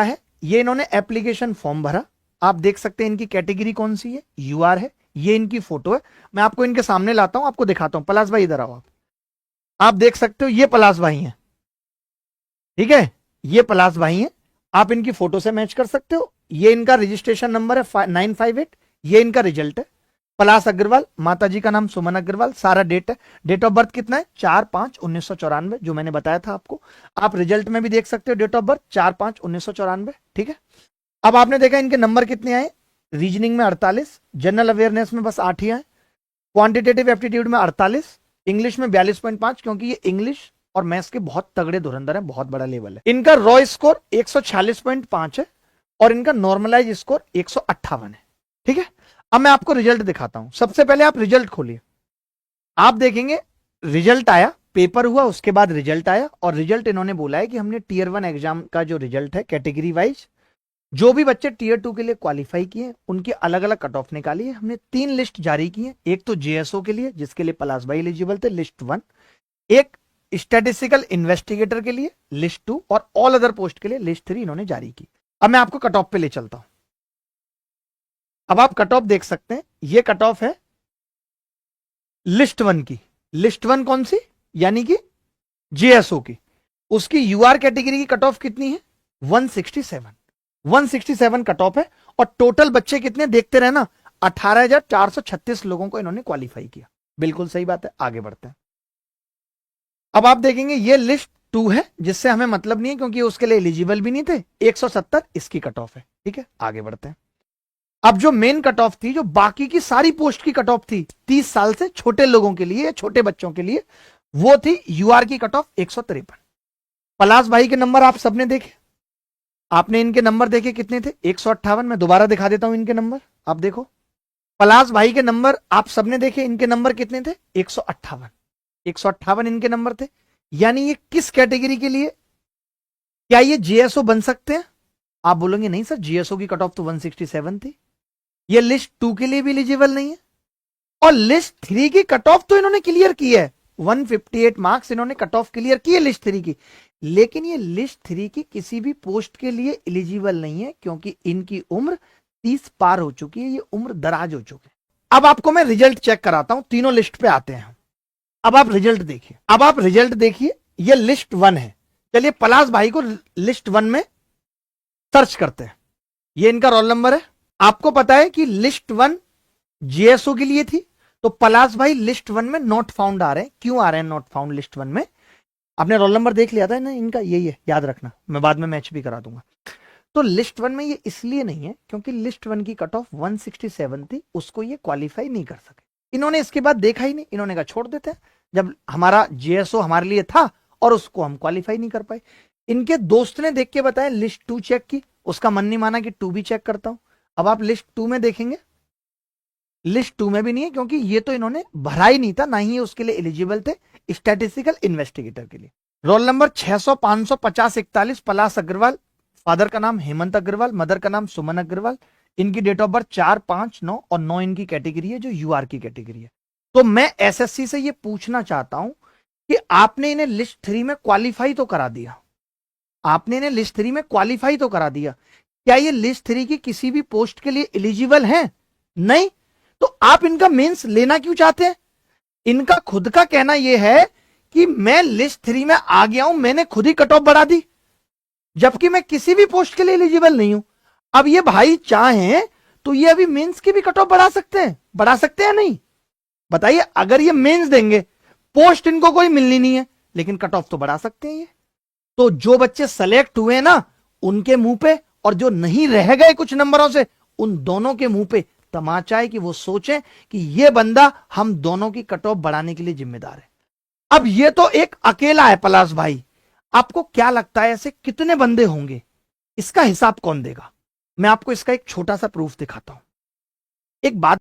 है, ये इन्होंने एप्लीकेशन फॉर्म भरा, आप देख सकते हैं इनकी कैटेगरी कौन सी है, यूआर है, ये इनकी फोटो है, मैं आपको इनके सामने लाता हूं, आपको दिखाता हूं। पलाश भाई इधर आओ, आप देख सकते हो ये पलाश भाई हैं, ठीक है, ये पलाश भाई हैं, आप इनकी फोटो से मैच कर सकते हो। ये इनका रजिस्ट्रेशन नंबर है 958, ये इनका रिजल्ट है। पलाश अग्रवाल, माता जी का नाम सुमन अग्रवाल, सारा डेट है, डेट ऑफ बर्थ कितना है 4/5/1994, जो मैंने बताया था आपको। आप रिजल्ट में भी देख सकते हो डेट ऑफ बर्थ 4/5/1994, ठीक है। अब आपने देखा इनके नंबर कितने आए, रीजनिंग में 48, जनरल अवेयरनेस में बस 8 ही आए, क्वांटिटेटिव एप्टीट्यूड में 48, इंग्लिश में 42.5, क्योंकि ये इंग्लिश और मैथ्स के बहुत तगड़े धुरंधर है, बहुत बड़ा लेवल है। इनका रॉ स्कोर 146.5 है और इनका नॉर्मलाइज स्कोर 158 है, ठीक है। अब मैं आपको रिजल्ट दिखाता हूं। सबसे पहले आप रिजल्ट खोलिए, आप देखेंगे रिजल्ट आया, पेपर हुआ, उसके बाद रिजल्ट आया, और रिजल्ट इन्होंने बोला है कि हमने टीयर 1 एग्जाम का जो रिजल्ट है कैटेगरी वाइज, जो भी बच्चे टीयर 2 के लिए क्वालिफाई किए उनकी अलग अलग कट ऑफ निकाली है। हमने 3 लिस्ट जारी की है, एक तो जेएसओ के लिए जिसके लिए पलाश भाई एलिजिबल थे, लिस्ट 1, एक स्टैटिस्टिकल इन्वेस्टिगेटर के लिए लिस्ट 2, और ऑल अदर पोस्ट के लिए लिस्ट 3 इन्होंने जारी की। अब मैं आपको कट ऑफ पे ले चलता हूं। अब आप कट ऑफ देख सकते हैं, ये कट ऑफ है लिस्ट 1 की। लिस्ट 1 कौन सी, यानी कि जेएसओ की, उसकी यूआर कैटेगरी की कट ऑफ कितनी है 167 कट ऑफ है, और टोटल बच्चे कितने देखते रहे ना, 18,436 लोगों को इन्होंने क्वालिफाई किया। बिल्कुल सही बात है, आगे बढ़ते हैं। अब आप देखेंगे ये लिस्ट 2 है, जिससे हमें मतलब नहीं है क्योंकि उसके लिए एलिजिबल भी नहीं थे, 170 इसकी कट ऑफ है, ठीक है, आगे बढ़ते हैं। अब जो मेन कट ऑफ थी, जो बाकी की सारी पोस्ट की कट ऑफ थी 30 साल से छोटे लोगों के लिए, छोटे बच्चों के लिए, वो थी यूआर की कट ऑफ 153। पलाश भाई के नंबर आप सबने देखे, आपने इनके नंबर देखे कितने थे 158। मैं दोबारा दिखा देता हूं इनके नंबर, आप देखो पलाश भाई के नंबर आप सबने देखे, इनके नंबर कितने थे 158 इनके नंबर थे। यानी ये किस कैटेगरी के लिए, क्या ये जेएसओ बन सकते हैं? आप बोलेंगे नहीं सर, जेएसओ की कट ऑफ तो 167 थी, ये लिस्ट 2 के लिए भी एलिजिबल नहीं है, और लिस्ट 3 की कट ऑफ तो इन्होंने क्लियर की है, 158 मार्क्स इन्होंने कट ऑफ क्लियर की है लिस्ट 3 की, लेकिन ये लिस्ट 3 की किसी भी पोस्ट के लिए एलिजिबल नहीं है, क्योंकि इनकी उम्र 30 पार हो चुकी है, ये उम्र दराज हो चुकी है। अब आपको मैं रिजल्ट चेक कराता हूं, तीनों लिस्ट पे आते हैं। अब आप रिजल्ट देखिए, ये लिस्ट 1 है। चलिए पलाश भाई को लिस्ट 1 में सर्च करते हैं, ये इनका रोल नंबर है। आपको पता है कि लिस्ट 1 जेएसओ के लिए थी, तो पलाश भाई लिस्ट 1 में नॉट फाउंड आ रहे हैं। क्यों आ रहे हैं नॉट फाउंड लिस्ट 1 में? आपने रोल नंबर देख लिया था ना इनका, यही है, याद रखना, मैं बाद में मैच भी करा दूंगा। तो लिस्ट 1 में ये इसलिए नहीं है क्योंकि लिस्ट 1 की कट ऑफ 167 थी, उसको ये क्वालिफाई नहीं कर सके। इन्होंने इसके बाद देखा ही नहीं, इन्होंने कहा छोड़ देते हैं, जब हमारा जेएसओ हमारे लिए था और उसको हम क्वालिफाई नहीं कर पाए। इनके दोस्त ने देख के बताया, लिस्ट 2 चेक की, उसका मन नहीं माना कि 2 भी चेक करता हूं। अब आप लिस्ट 2 में देखेंगे, लिस्ट 2 में भी नहीं है, क्योंकि ये तो इन्होंने भरा ही नहीं था, ना ही उसके लिए एलिजिबल थे स्टैटिस्टिकल इन्वेस्टिगेटर के लिए। रोल नंबर 600 500 50 41 पलाश अग्रवाल, फादर का नाम हेमंत अग्रवाल, मदर का नाम सुमन अग्रवाल, इनकी डेट ऑफ बर्थ 4 5 9 और 9 इनकी कैटेगरी है, जो यूआर की कैटेगरी है। तो मैं एसएससी से ये पूछना चाहता हूं कि आपने इन्हें लिस्ट 3 में क्वालिफाई तो करा दिया, आपने इन्हें लिस्ट 3 में क्वालिफाई तो करा दिया, क्या ये लिस्ट 3 की किसी भी पोस्ट के लिए एलिजिबल हैं? नहीं, तो आप इनका मेंस लेना क्यों चाहते हैं? इनका खुद का कहना यह है कि मैं लिस्ट 3 में आ गया हूं, मैंने खुद ही कट ऑफ बढ़ा दी, जबकि मैं किसी भी पोस्ट के लिए एलिजिबल नहीं हूं। अब ये भाई चाहें तो ये अभी मेंस की भी कट ऑफ बढ़ा सकते हैं नहीं? बताइए, अगर ये मेंस देंगे, पोस्ट इनको कोई मिलनी नहीं है, लेकिन कट ऑफ तो बढ़ा सकते हैं ये। तो जो बच्चे सेलेक्ट हुए ना, उनके मुंह पे, और जो नहीं रह गए कुछ नंबरों से, उन दोनों के मुंह पे तमाचा है कि वो सोचें कि ये बंदा हम दोनों की कट ऑफ बढ़ाने के लिए जिम्मेदार है। अब ये तो एक अकेला है पलाश भाई, आपको क्या लगता है ऐसे कितने बंदे होंगे? इसका हिसाब कौन देगा? मैं आपको इसका एक छोटा सा प्रूफ दिखाता हूं। एक बात